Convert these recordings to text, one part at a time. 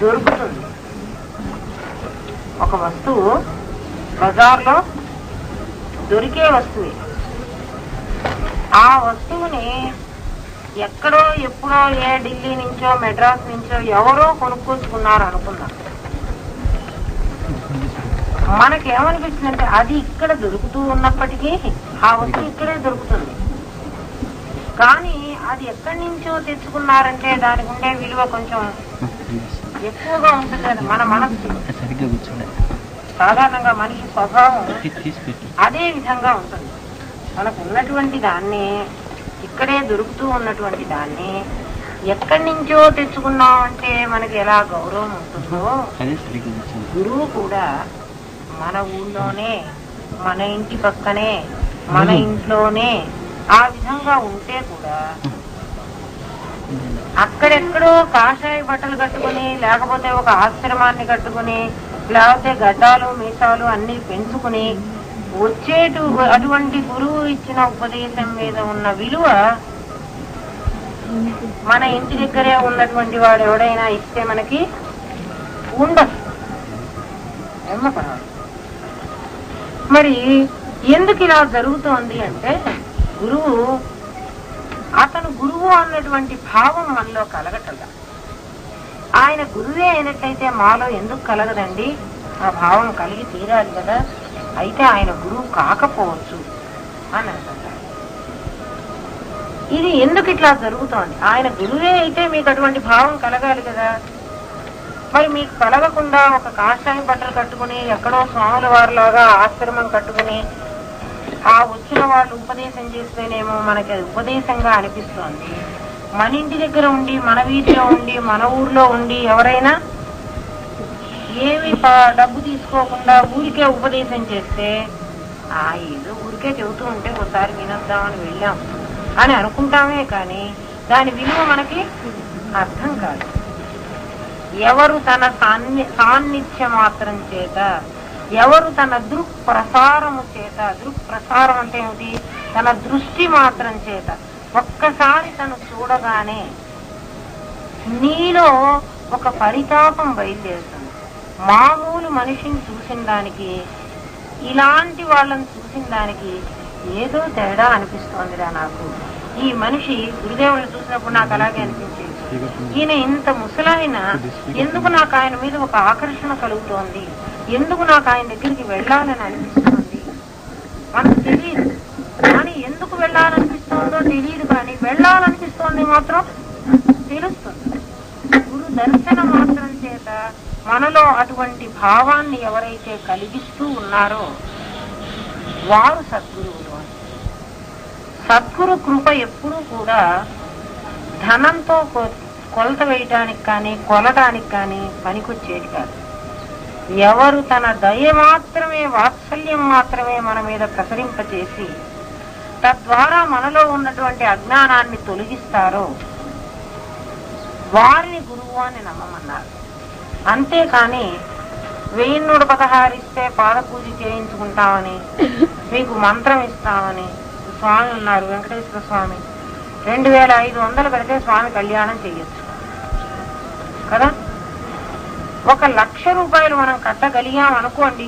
దొరుకుతుంది. ఒక వస్తువు బజార్లో దొరికే వస్తువే. ఆ వస్తువుని ఎక్కడో ఎప్పుడో ఏ ఢిల్లీ నుంచో మెడ్రాస్ నుంచో ఎవరో కొనుక్కొచ్చుకున్నారు అనుకున్నారు. మనకేమనిపిస్తుందంటే అది ఇక్కడ దొరుకుతూ ఉన్నప్పటికీ ఆ వస్తువు ఇక్కడే దొరుకుతుంది. కానీ అది ఎక్కడి నుంచో తెచ్చుకున్నారంటే దానికి ఉండే విలువ కొంచెం ఎక్కువగా ఉంటుంది. అది మన మనస్సు సాధారణంగా మనిషి స్వభావం అదే విధంగా ఉంటుంది. మనకు ఉన్నటువంటి దాన్ని, ఇక్కడే దొరుకుతూ ఉన్నటువంటి దాన్ని ఎక్కడి నుంచో తెచ్చుకున్నామంటే మనకి ఎలా గౌరవం ఉంటుందో, గురువు కూడా మన ఊళ్ళోనే, మన ఇంటి పక్కనే, మన ఇంట్లోనే ఆ విధంగా ఉంటే కూడా అక్కడెక్కడో కాషాయ బట్టలు కట్టుకుని, లేకపోతే ఒక ఆశ్రమాన్ని కట్టుకుని, లేకపోతే గడ్డాలు మీసాలు అన్ని పెంచుకుని వచ్చేటు అటువంటి గురువు ఇచ్చిన ఉపదేశం మీద ఉన్న విలువ మన ఇంటి దగ్గరే ఉన్నటువంటి వాడు ఎవడైనా ఇస్తే మనకి ఉండదు. మరి ఎందుకు ఇలా జరుగుతోంది అంటే, అతను గురువు అన్నటువంటి భావం మనలో కలగటల్లా. ఆయన గురువే అయినట్లయితే మాలో ఎందుకు కలగదండి? ఆ భావం కలిగి తీరాలి కదా. అయితే ఆయన గురువు కాకపోవచ్చు అని అంటారు. ఇది ఎందుకు ఇట్లా జరుగుతోంది? ఆయన గురువే అయితే మీకు అటువంటి భావం కలగాలి కదా. మరి మీకు కలగకుండా ఒక కాషాయం బట్టలు కట్టుకుని, ఎక్కడో స్వాముల వారిలాగా ఆశ్రమం కట్టుకుని ఆ వచ్చిన వాళ్ళు ఉపదేశం చేస్తేనేమో మనకి అది ఉపదేశంగా అనిపిస్తోంది. మన ఇంటి దగ్గర ఉండి, మన వీధిలో ఉండి, మన ఊర్లో ఉండి ఎవరైనా ఏమి డబ్బు తీసుకోకుండా ఊరికే ఉపదేశం చేస్తే ఏదో ఊరికే చెబుతూ ఉంటే ఒకసారి వినొద్దామని వెళ్ళాం అని అనుకుంటామే, కానీ దాని విలువ మనకి అర్థం కాదు. ఎవరు తన సాన్నిధ్య మాత్రం చేత, ఎవరు తన దృక్ప్రసారము చేత, దృక్ప్రసారం అంటే ఏమిటి? తన దృష్టి మాత్రం చేత ఒక్కసారి తను చూడగానే నీలో ఒక పరితాపం బయలుదేరుతుంది. మామూలు మనిషిని చూసిన దానికి, ఇలాంటి వాళ్ళని చూసిన దానికి ఏదో తేడా అనిపిస్తోందిరా నాకు. ఈ మనిషి గురుదేవుని చూసినప్పుడు నాకు అలాగే అనిపించేది. ఈయన ఇంత ముసలాయన, ఎందుకు నాకు ఆయన మీద ఒక ఆకర్షణ కలుగుతోంది, ఎందుకు నాకు ఆయన దగ్గరికి వెళ్ళాలని అనిపిస్తోంది మనకు తెలియదు. కానీ ఎందుకు వెళ్ళాలనిపిస్తోందో తెలియదు, కానీ వెళ్ళాలనిపిస్తోంది మాత్రం తెలుస్తుంది. గురు దర్శన మాత్రం చేత మనలో అటువంటి భావాన్ని ఎవరైతే కలిగిస్తూ ఉన్నారో వారు సద్గురువులు. సద్గురు కృప ఎప్పుడూ కూడా ధనంతో కొలత వేయటానికి కానీ కొలటానికి కానీ పనికొచ్చేది కాదు. ఎవరు తన దయ మాత్రమే, వాత్సల్యం మాత్రమే మన మీద ప్రసరింపచేసి తద్వారా మనలో ఉన్నటువంటి అజ్ఞానాన్ని తొలగిస్తారో వారిని గురువు అని నమ్మమన్నారు. అంతేకాని 1116 ఇస్తే పాద పూజ చేయించుకుంటామని, మీకు మంత్రం ఇస్తామని, స్వామి ఉన్నారు వెంకటేశ్వర స్వామి, 2500 పెడితే స్వామి కళ్యాణం చేయొచ్చు కదా. 1,00,000 రూపాయలు మనం కట్టగలిగాం అనుకోండి,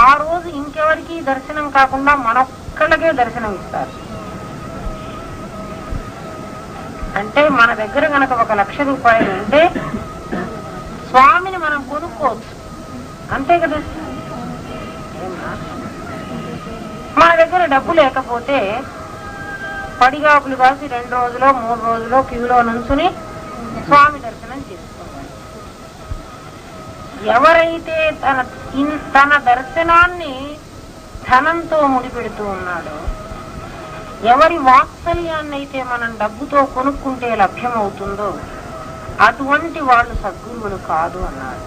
ఆ రోజు ఇంకెవరికి దర్శనం కాకుండా మనొక్కళ్ళకే దర్శనం ఇస్తారు. అంటే మన దగ్గర కనుక 1,00,000 రూపాయలు ఉంటే స్వామిని మనం కొనుక్కోవచ్చు, అంతే కదా. మన దగ్గర డబ్బు లేకపోతే పడిగాపులు కాసి 2 రోజులో 3 రోజులో క్యూలో నుంచుని స్వామి దర్శనం చేసుకోవాలి. ఎవరైతే తన దర్శనాన్ని ధనంతో ముడిపెడుతూ ఉన్నాడో, ఎవరి వాత్సల్యాన్ని అయితే మనం డబ్బుతో కొనుక్కుంటే లభ్యమవుతుందో అటువంటి వాళ్ళు సద్గురువులు కాదు అన్నారు.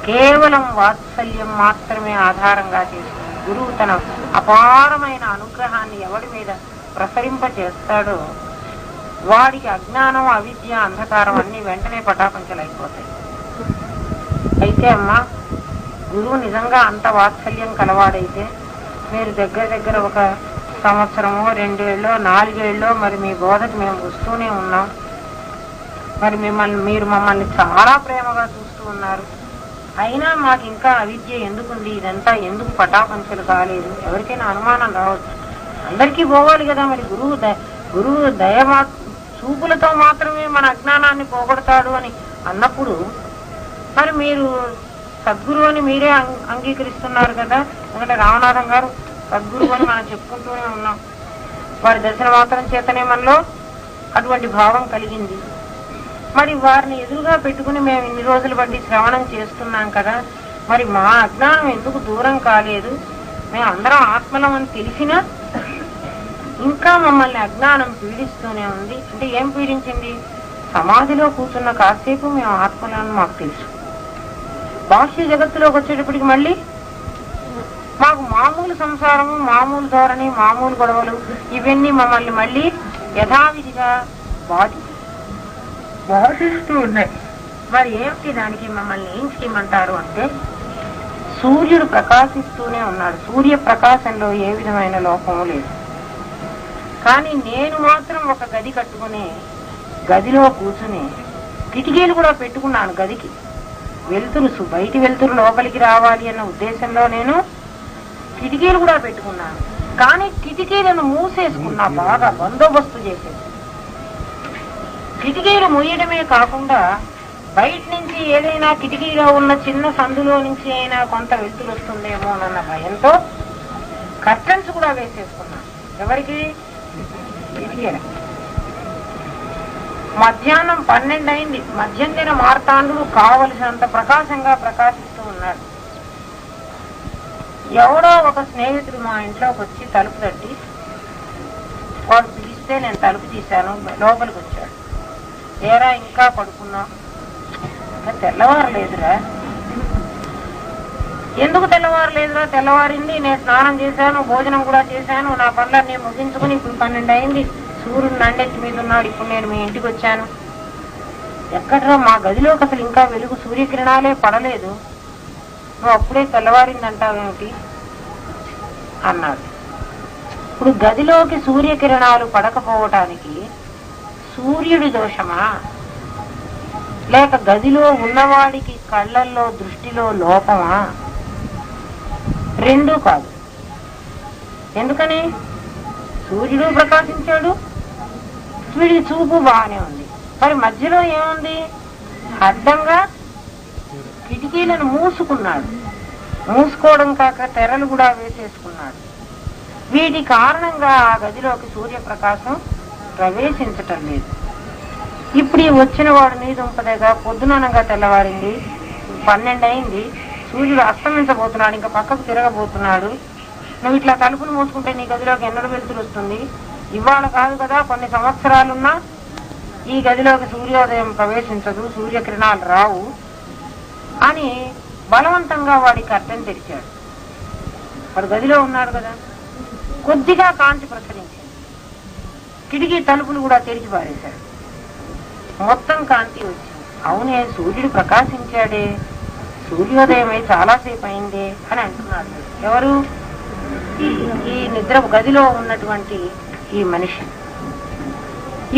కేవలం వాత్సల్యం మాత్రమే ఆధారంగా చేసుకుని గురువు తన అపారమైన అనుగ్రహాన్ని ఎవడి మీద ప్రసరింపచేస్తాడో వాడికి అజ్ఞానం, అవిద్య, అంధకారం అన్ని వెంటనే పటాపంచలైపోతాయి. అయితే అమ్మా, గురువు నిజంగా అంత వాత్సల్యం కలవాడైతే మీరు దగ్గర 1 సంవత్సరమో 2 ఏళ్ళో 4 ఏళ్ళో మరి మీ బోధకు మేము వస్తూనే ఉన్నాం. మరి మీరు మమ్మల్ని చాలా ప్రేమగా చూస్తూ ఉన్నారు, అయినా మాకు ఇంకా అవిద్య ఎందుకుంది, ఇదంతా ఎందుకు పటాపంచలు కాలేదు? ఎవరికైనా అనుమానం రావచ్చు, అందరికీ పోవాలి కదా. మరి గురువు దయ చూపులతో మాత్రమే మన అజ్ఞానాన్ని పోగొడతాడు అని అన్నప్పుడు మరి మీరు సద్గురువు అని మీరే అంగీకరిస్తున్నారు కదా. ఎందుకంటే రామనాథం గారు సద్గురువు అని మనం చెప్పుకుంటూనే ఉన్నాం. వారి దర్శన మాత్రం చేతనే మనలో అటువంటి భావం కలిగింది. మరి వారిని ఎదురుగా పెట్టుకుని మేము ఇన్ని రోజులు బట్టి శ్రవణం చేస్తున్నాం కదా, మరి మా అజ్ఞానం ఎందుకు దూరం కాలేదు? మేము అందరం ఆత్మలం అని తెలిసినా ఇంకా మమ్మల్ని అజ్ఞానం పీడిస్తూనే ఉంది. అంటే ఏం పీడించింది? సమాధిలో కూర్చున్న కాసేపు మేము ఆత్మలను మాకు తెలుసు, బాహ్య జగత్తులోకి వచ్చేటప్పటికి మళ్ళీ మాకు మామూలు సంసారము, మామూలు ధోరణి, మామూలు గొడవలు ఇవన్నీ మమ్మల్ని మళ్ళీ యథావిధిగా బాధిస్తూ ఉన్నాయి. మరి ఏమిటి దానికి మమ్మల్ని ఏం చేయమంటారు అంటే, సూర్యుడు ప్రకాశిస్తూనే ఉన్నాడు, సూర్య ప్రకాశంలో ఏ విధమైన లోపము లేదు. కానీ నేను మాత్రం ఒక గది కట్టుకుని గదిలో కూర్చుని కిటికీలు కూడా పెట్టుకున్నాను. గదికి వెలుతురు, బయటి వెలుతురు లోపలికి రావాలి అన్న ఉద్దేశంలో నేను కిటికీలు కూడా పెట్టుకున్నాను. కానీ కిటికీలను మూసేసుకున్నా, బాగా బందోబస్తు చేసేది. కిటికీలు మూయడమే కాకుండా బయట నుంచి ఏదైనా కిటికీలో ఉన్న చిన్న సందులో నుంచి అయినా కొంత వెలుతురు వస్తుందేమో అన్న భయంతో కర్టన్స్ కూడా వేసేసుకున్నాను. ఎవరికి? కిటికీల. మధ్యాహ్నం 12 అయింది. మధ్యంతర మార్తాండుడు కావలసినంత ప్రకాశంగా ప్రకాశిస్తూ ఉన్నాడు. ఎవడో ఒక స్నేహితుడు మా ఇంట్లోకి వచ్చి తలుపు తట్టి, వాడు పిలిస్తే నేను తలుపు తీశాను, లోపలికి వచ్చాడు. ఏరా ఇంకా పడుకున్నావు? తెల్లవారలేదురా. ఎందుకు తెల్లవారలేదురా? తెల్లవారింది, నేను స్నానం చేశాను, భోజనం కూడా చేశాను, నా పనులన్నీ ముగించుకుని ఇప్పుడు 12 అయింది, సూర్యుడు నండెత్తి మీద ఉన్నాడు, ఇప్పుడు నేను మీ ఇంటికి వచ్చాను. ఎక్కడ్రా? మా గదిలోకి అసలు ఇంకా వెలుగు, సూర్యకిరణాలే పడలేదు, నువ్వు అప్పుడే తెల్లవారిందంటావేమిటి అన్నాడు. ఇప్పుడు గదిలోకి సూర్యకిరణాలు పడకపోవటానికి సూర్యుడి దోషమా, లేక గదిలో ఉన్నవాడికి కళ్ళల్లో దృష్టిలో లోపమా? రెండూ కాదు. ఎందుకని? సూర్యుడు ప్రకాశించాడు, వీడికి చూపు బాగానే ఉంది, మరి మధ్యలో ఏముంది? అడ్డంగా కిటికీలను మూసుకున్నాడు. మూసుకోవడం కాక తెరలు కూడా వేసేసుకున్నాడు. వీటి కారణంగా ఆ గదిలోకి సూర్యప్రకాశం ప్రవేశించటం లేదు. ఇప్పుడు ఈ వచ్చిన వాడు నీ దుంపదేగా పొద్దుననగా తెల్లవారింది, 12 అయింది, సూర్యుడు అస్తమించబోతున్నాడు, ఇంకా పక్కకు తిరగబోతున్నాడు. నువ్వు ఇట్లా తలుపులు మూసుకుంటే నీ గదిలోకి ఎన్నడూ వెలుతురు వస్తుంది? ఇవాళ కాదు కదా, కొన్ని సంవత్సరాలున్నా ఈ గదిలోకి సూర్యోదయం ప్రవేశించదు, సూర్యకిరణాలు రావు అని బలవంతంగా వాడి కర్టెన్ తెరిచాడు. వాడు గదిలో ఉన్నాడు కదా, కొద్దిగా కాంతి ప్రసరించింది, కిటికీ తలుపులు కూడా తెరిచి పారేశాడు, మొత్తం కాంతి వచ్చింది. అవునే, సూర్యుడు ప్రకాశించాడే, సూర్యోదయం అయి చాలాసేపు అయిందే అని అంటున్నాడు. ఎవరు? ఈ నిద్ర గదిలో ఉన్నటువంటి ఈ మనిషి.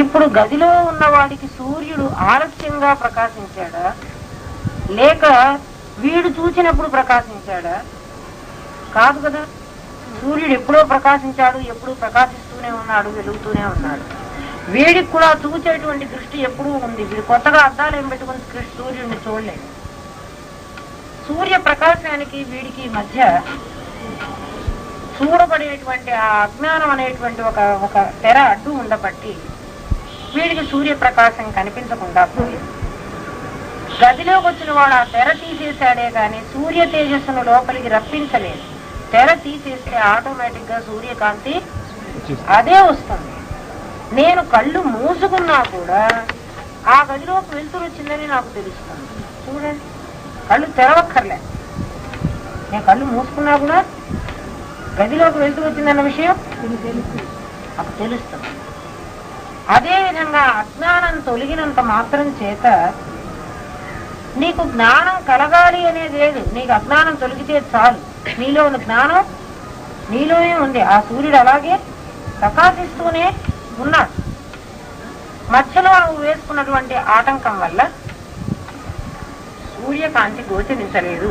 ఇప్పుడు గదిలో ఉన్నవాడికి సూర్యుడు ఆలస్యంగా ప్రకాశించాడా, లేక వీడు చూసినప్పుడు ప్రకాశించాడా? కాదు కదా, సూర్యుడు ఎప్పుడో ప్రకాశించాడు, ఎప్పుడూ ప్రకాశిస్తూనే ఉన్నాడు, వెలుగుతూనే ఉన్నాడు. వీడికి కూడా చూచేటువంటి దృష్టి ఎప్పుడూ ఉంది. వీడు కొత్తగా అద్దాలు ఏం పెట్టుకుని సూర్యుడిని చూడలేదు. సూర్య ప్రకాశానికి వీడికి మధ్య చూడబడేటువంటి ఆ అజ్ఞానం అనేటువంటి ఒక తెర అడ్డు ఉండబట్టి వీడికి సూర్యప్రకాశం కనిపించకుండా పోయింది. గదిలోకి వచ్చిన వాడు ఆ తెర తీసేశాడే కానీ సూర్య తేజస్సును లోపలికి రప్పించలేదు. తెర తీసేస్తే ఆటోమేటిక్ గా సూర్యకాంతి అదే వస్తుంది. నేను కళ్ళు మూసుకున్నా కూడా ఆ గదిలోకి వెలుతురు వచ్చిందని నాకు తెలుస్తుంది. చూడండి, కళ్ళు తెరవక్కర్లే, నేను కళ్ళు మూసుకున్నా కూడా గదిలోకి వెలుతురు వచ్చిందన్న విషయం నాకు తెలుస్తుంది. అదేవిధంగా అజ్ఞానం తొలగినంత మాత్రం చేత నీకు జ్ఞానం కలగాలి అనేది లేదు. నీకు అజ్ఞానం తొలగితే చాలు, నీలో ఉన్న జ్ఞానం నీలోనే ఉంది. ఆ సూర్యుడు అలాగే ప్రకాశిస్తూనే ఉన్నాడు. మధ్యలో నువ్వు వేసుకున్నటువంటి ఆటంకం వల్ల సూర్యకాంతి గోచరించలేదు.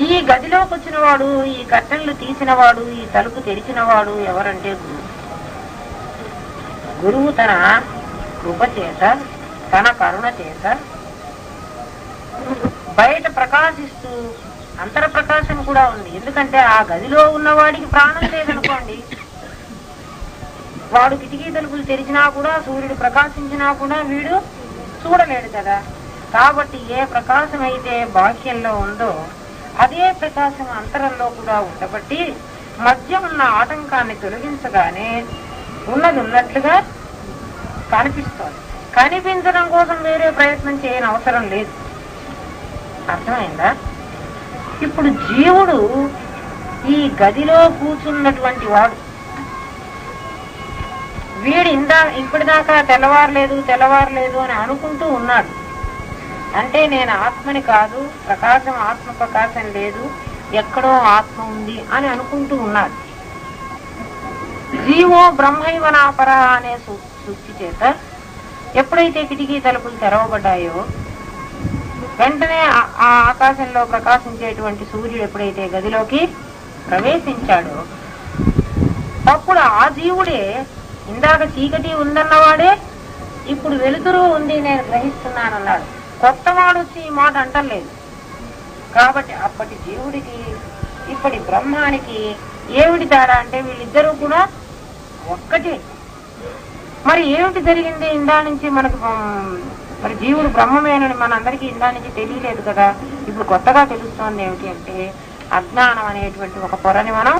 ఈ గదిలోకి వచ్చిన వాడు, ఈ కట్టెలు తీసిన వాడు, ఈ తలుపు తెరిచిన వాడు ఎవరంటే గురువు. గురువు తన కృప చేత, తన కరుణ చేత బయట ప్రకాశిస్తూ, అంతర ప్రకాశం కూడా ఉంది. ఎందుకంటే ఆ గదిలో ఉన్నవాడికి ప్రాణం లేదనుకోండి, వాడు కిటికీ తలుపులు తెరిచినా కూడా, సూర్యుడు ప్రకాశించినా కూడా వీడు చూడలేడు కదా. కాబట్టి ఏ ప్రకాశం అయితే బాహ్యంలో ఉందో అదే ప్రకాశం అంతరంలో కూడా ఉండబట్టి మధ్య ఉన్న ఆటంకాన్ని తొలగించగానే ఉన్నది ఉన్నట్లుగా కనిపిస్తోంది. కనిపించడం కోసం వేరే ప్రయత్నం చేయని అవసరం లేదు. అర్థమైందా? ఇప్పుడు జీవుడు ఈ గదిలో కూర్చున్నటువంటి వాడు, వీడు ఇప్పటిదాకా తెల్లవారలేదు అని అనుకుంటూ ఉన్నాడు. అంటే నేను ఆత్మని కాదు, ప్రకాశం ఆత్మ ప్రకాశం లేదు, ఎక్కడో ఆత్మ ఉంది అని అనుకుంటూ ఉన్నాడు. జీవో బ్రహ్మైవనాపర అనే సూక్తి చేత ఎప్పుడైతే కిటికీ తలుపులు తెరవబడ్డాయో వెంటనే ఆ ఆకాశంలో ప్రకాశించేటువంటి సూర్యుడు ఎప్పుడైతే గదిలోకి ప్రవేశించాడో అప్పుడు ఆ జీవుడే ఇందాక చీకటి ఉందన్నవాడే ఇప్పుడు వెలుతురు ఉంది నేను గ్రహిస్తున్నానన్నాడు. కొత్తవాడు వచ్చి ఈ మాట అంటలేదు. కాబట్టి అప్పటి జీవుడికి ఇప్పటి బ్రహ్మానికి ఏమిటి తేడా అంటే వీళ్ళిద్దరూ కూడా ఒక్కటే. మరి ఏమిటి జరిగింది ఇందా నుంచి మనకు? మరి జీవుడు బ్రహ్మమేనని మనందరికీ ఇందా నుంచి తెలియలేదు కదా. ఇప్పుడు కొత్తగా తెలుస్తోంది ఏమిటి అంటే అజ్ఞానం అనేటువంటి ఒక పొరని మనం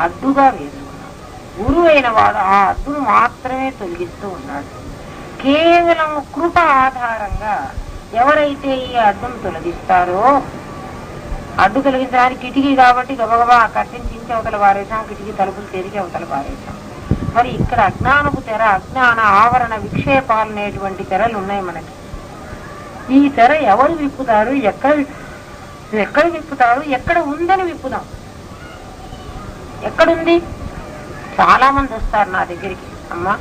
అడ్డుగా వేసుకున్నాం. గురువు అయిన వాడు ఆ అడ్డును మాత్రమే తొలగిస్తూ ఉన్నాడు. కేవలం కృప ఆధారంగా ఎవరైతే ఈ అడ్డును తొలగిస్తారో, అడ్డు తొలగించడానికి కిటికీ కాబట్టి గబగబా ఆ కట్టెని చించి అవతల పారేసాం, కిటికీ తలుపులు తెరిచి అవతల పారేసాం. మరి ఇక్కడ అజ్ఞానపు తెర, అజ్ఞాన ఆవరణ విక్షేపాలు అనేటువంటి తెరలు ఉన్నాయి మనకి. ఈ తెర ఎవరు విప్పుతారు, ఎక్కడ విప్పుతారు, ఎక్కడ ఉందని విప్పుదాం. ఎక్కడుంది? చాలా మంది వస్తారు నా దగ్గరికి, అమ్మా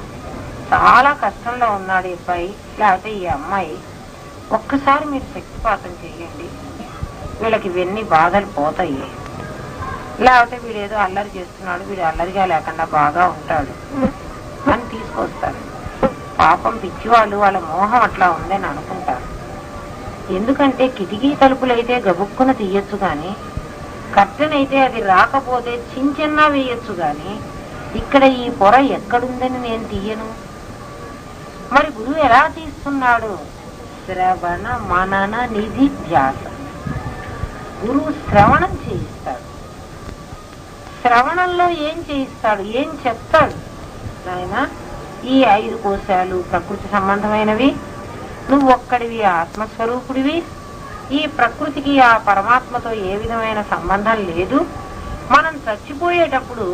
చాలా కష్టంలో ఉన్నాడు ఈ అబ్బాయి లేకపోతే ఈ అమ్మాయి, ఒక్కసారి మీరు శక్తిపాతం చేయండి, వీళ్ళకి ఇవన్నీ బాధలు పోతాయి, లేకపోతే వీడేదో అల్లరి చేస్తున్నాడు, వీడు అల్లరిగా లేకుండా బాగా ఉంటాడు అని తీసుకొస్తారు. పాపం పిచ్చివాళ్ళు, వాళ్ళ మోహం అట్లా ఉందని అనుకుంటారు. ఎందుకంటే కిటికీ తలుపులు అయితే గబుక్కున తీయొచ్చు కానీ, కర్టెన్ అయితే అది రాకపోతే చించెన్నా వేయొచ్చు కానీ, ఇక్కడ ఈ పొర ఎక్కడుందని నేను తీయను. మరి గురువు ఎలా తీస్తున్నాడు? శ్రవణ మనన నిధి ధ్యాస. గురువు శ్రవణం చేయిస్తాడు. శ్రవణంలో ఏం చేయిస్తాడు, ఏం చెప్తాడు? నాయన ఈ 5 కోశాలు ప్రకృతి సంబంధమైనవి, నువ్వు ఒక్కడివి ఆత్మస్వరూపుడివి, ఈ ప్రకృతికి ఆ పరమాత్మతో ఏ విధమైన సంబంధం లేదు. మనం చచ్చిపోయేటప్పుడు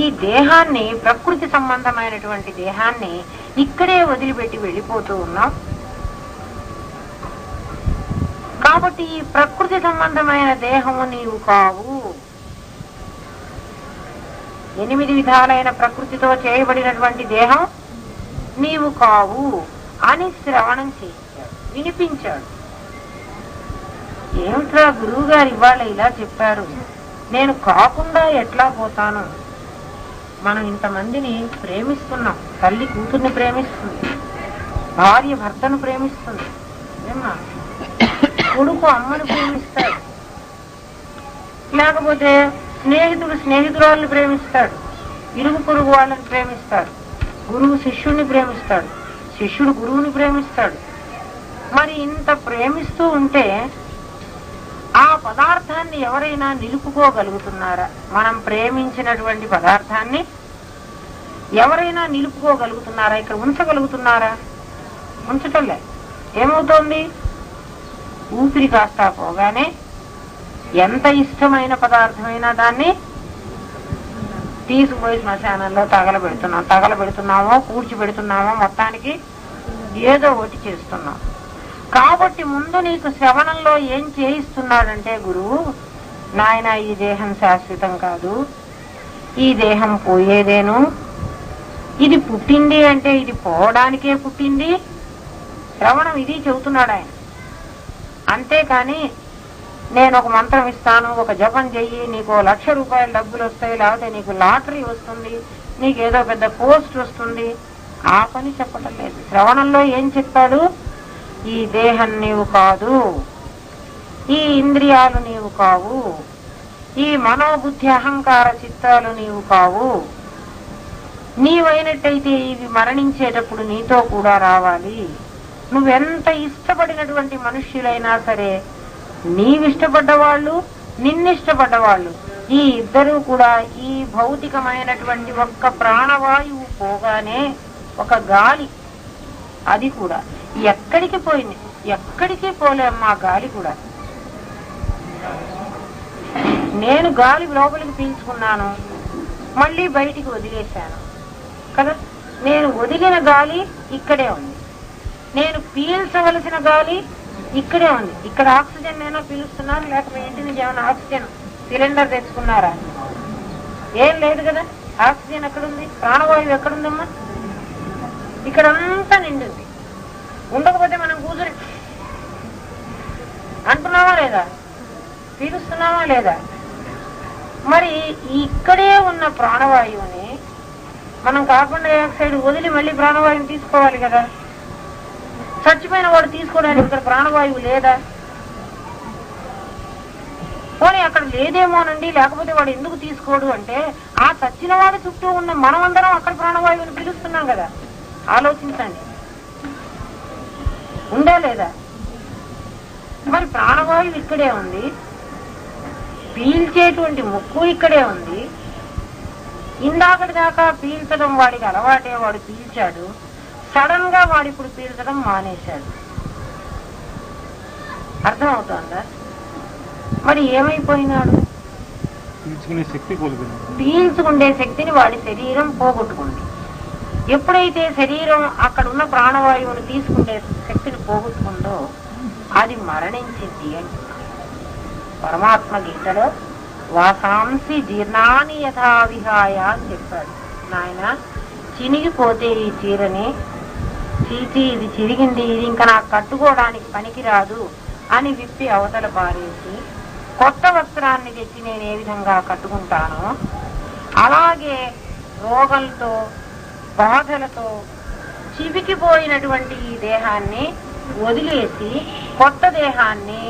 ఈ దేహాన్ని, ప్రకృతి సంబంధమైనటువంటి దేహాన్ని ఇక్కడే వదిలిపెట్టి వెళ్ళిపోతూ ఉన్నాం. కాబట్టి ఈ ప్రకృతి సంబంధమైన దేహము నీవు కావు. 8 విధాలైన ప్రకృతితో చేయబడినటువంటి దేహం నీవు కావు అని శ్రవణం చేయించాడు, వినిపించాడు. ఏమిట్రా గురువు గారు ఇవాళ ఇలా చెప్పారు, నేను కాకుండా ఎట్లా పోతాను? మనం ఇంతమందిని ప్రేమిస్తున్నాం. తల్లి కూతుర్ని ప్రేమిస్తుంది, భార్య భర్తను ప్రేమిస్తుంది, ఏమా కొడుకు అమ్మను ప్రేమిస్తాడు, లేకపోతే స్నేహితుడు స్నేహితురాలను ప్రేమిస్తాడు, ఇరుగు పొరుగు వాళ్ళని ప్రేమిస్తాడు, గురువు శిష్యుడిని ప్రేమిస్తాడు, శిష్యుడు గురువుని ప్రేమిస్తాడు. మరి ఇంత ప్రేమిస్తూ ఉంటే ఆ పదార్థాన్ని ఎవరైనా నిలుపుకోగలుగుతున్నారా? మనం ప్రేమించినటువంటి పదార్థాన్ని ఎవరైనా నిలుపుకోగలుగుతున్నారా? ఇక్కడ ఉంచగలుగుతున్నారా? ఉంచటంలే. ఏమవుతోంది? ఊపిరి కాస్త పోగానే ఎంత ఇష్టమైన పదార్థమైనా దాన్ని తీసుకుపోయి శ్మశానంలో తగలబెడుతున్నామో కూర్చిపెడుతున్నామో, మొత్తానికి ఏదో ఒకటి చేస్తున్నాం. కాబట్టి ముందు నీకు శ్రవణంలో ఏం చేయిస్తున్నాడంటే గురువు, నాయన ఈ దేహం శాశ్వతం కాదు, ఈ దేహం పోయేదేను, ఇది పుట్టింది అంటే ఇది పోవడానికే పుట్టింది. శ్రవణం ఇది చెబుతున్నాడు ఆయన. అంతేకాని నేను ఒక మంత్రం ఇస్తాను, ఒక జపం చెయ్యి, నీకు 1,00,000 రూపాయలు డబ్బులు వస్తాయి, లేకపోతే నీకు లాటరీ వస్తుంది, నీకేదో పెద్ద పోస్ట్ వస్తుంది, ఆ పని చెప్పటం లేదు. శ్రవణంలో ఏం చెప్పాడు? ఈ దేహం నీవు కాదు, ఈ ఇంద్రియాలు నీవు కావు, ఈ మనోబుద్ధి అహంకార చిత్తాలు నీవు కావు. నీవైనట్టయితే ఇవి మరణించేటప్పుడు నీతో కూడా రావాలి. నువ్వెంత ఇష్టపడినటువంటి మనుష్యులైనా సరే, నీవిష్టపడ్డవాళ్ళు, నిన్నిష్టపడ్డవాళ్ళు, ఈ ఇద్దరూ కూడా ఈ భౌతికమైనటువంటి ఒక్క ప్రాణవాయువు పోగానే ఒక గాలి, అది కూడా ఎక్కడికి పోయింది, ఎక్కడికి పోలేమ్మా గాలి కూడా. నేను గాలి లోపలికి పీల్చుకున్నాను, మళ్ళీ బయటికి వదిలేశాను కదా. నేను వదిలిన గాలి ఇక్కడే ఉంది, నేను పీల్చవలసిన గాలి ఇక్కడే ఉంది. ఇక్కడ ఆక్సిజన్ నేను పీలుస్తున్నాను, లేక మీ ఇంటి నుంచి ఏమైనా ఆక్సిజన్ సిలిండర్ తెచ్చుకున్నారా? ఏం లేదు కదా. ఆక్సిజన్ ఎక్కడుంది? ప్రాణవాయువు ఎక్కడుందమ్మా? ఇక్కడంతా నిండింది. ఉండకపోతే మనం కూర్చొని అంటున్నావా లేదా? పీలుస్తున్నావా లేదా? మరి ఇక్కడే ఉన్న ప్రాణవాయువుని మనం కార్బన్ డైఆక్సైడ్ వదిలి మళ్ళీ ప్రాణవాయువుని తీసుకోవాలి కదా. చచ్చిపోయిన వాడు తీసుకోవడానికి ఇక్కడ ప్రాణవాయువు లేదా? పోనీ అక్కడ లేదేమోనండి, లేకపోతే వాడు ఎందుకు తీసుకోడు అంటే, ఆ చచ్చిన వాడి చుట్టూ ఉన్న మనమందరం అక్కడ ప్రాణవాయువుని పిలుస్తున్నాం కదా. ఆలోచించండి, ఉందా లేదా? మరి ప్రాణవాయువు ఇక్కడే ఉంది, పీల్చేటువంటి ముక్కు ఇక్కడే ఉంది. ఇందాకటి దాకా పీల్చడం వాడికి అలవాటే, వాడు పీల్చాడు. సడన్ గా వాడు ఇప్పుడు పీల్చడం మానేశాడు. అర్థమవుతోందా? మరి ఏమైపోయినాడు? పీల్చుకునే శక్తిని వాడి శరీరం పోగొట్టుకుంది. ఎప్పుడైతే శరీరం అక్కడున్న ప్రాణవాయువుని తీసుకునే శక్తిని పోగొట్టుకుందో అది మరణించింది అంటున్నాడు పరమాత్మ గీతలో. వాసాంసి జీర్ణాని యథా విహాయ అని చెప్పాడు. నాయన, చినిగిపోతే ఈ చీరని, చీచి ఇది చిరిగింది, ఇది ఇంకా నాకు కట్టుకోవడానికి పనికిరాదు అని విప్పి అవతల పారేసి కొత్త వస్త్రాన్ని తెచ్చి నేను ఏ విధంగా కట్టుకుంటానో, అలాగే రోగంతో బాధలతో చివికిపోయినటువంటి ఈ దేహాన్ని వదిలేసి కొత్త దేహాన్ని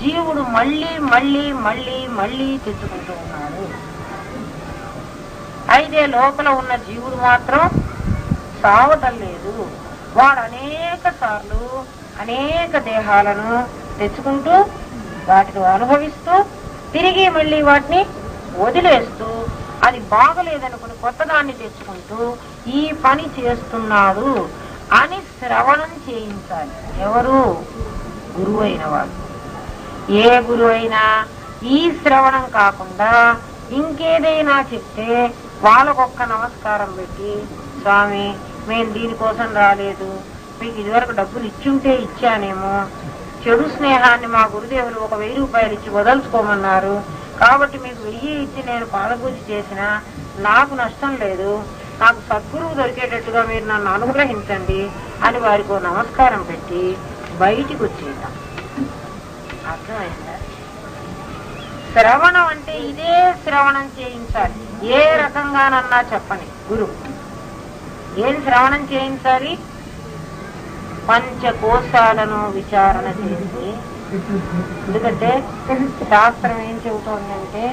జీవుడు మళ్ళీ మళ్ళీ మళ్ళీ మళ్ళీ తెచ్చుకుంటూ ఉన్నాడు. అయితే లోపల ఉన్న జీవుడు మాత్రం సావటం లేదు. వాడు అనేక సార్లు అనేక దేహాలను తెచ్చుకుంటూ వాటిని అనుభవిస్తూ తిరిగి మళ్ళీ వాటిని వదిలేస్తూ అది బాగలేదనుకుని కొత్తదాన్ని తెచ్చుకుంటూ ఈ పని చేస్తున్నాడు అని శ్రవణం చేయించాలి. ఎవరు? గురువు అయిన వాడు. ఏ గురువు అయినా ఈ శ్రవణం కాకుండా ఇంకేదైనా చెప్తే వాళ్ళకొక్క నమస్కారం పెట్టి, స్వామి మేము దీనికోసం రాలేదు, మీకు ఇదివరకు డబ్బులు ఇచ్చుంటే ఇచ్చానేమో, చెడు స్నేహాన్ని మా గురుదేవులు ఒక 1000 రూపాయలు ఇచ్చి వదలుచుకోమన్నారు, కాబట్టి మీకు 1000 ఇచ్చి నేను పాదపూజ చేసినా నాకు నష్టం లేదు, నాకు సద్గురువు దొరికేటట్టుగా మీరు నన్ను అనుగ్రహించండి అని వారికి నమస్కారం పెట్టి బయటికి వచ్చేద్దాం. అర్థమైందా? శ్రవణం అంటే ఇదే శ్రవణం చేయించాలి. ఏ రకంగానన్నా చెప్పని గురువు ఏది శ్రవణం చేయించాలి? పంచకోశాలను విచారణ చేసి. ఎందుకంటే శాస్త్రం ఏం చెబుతోందంటే,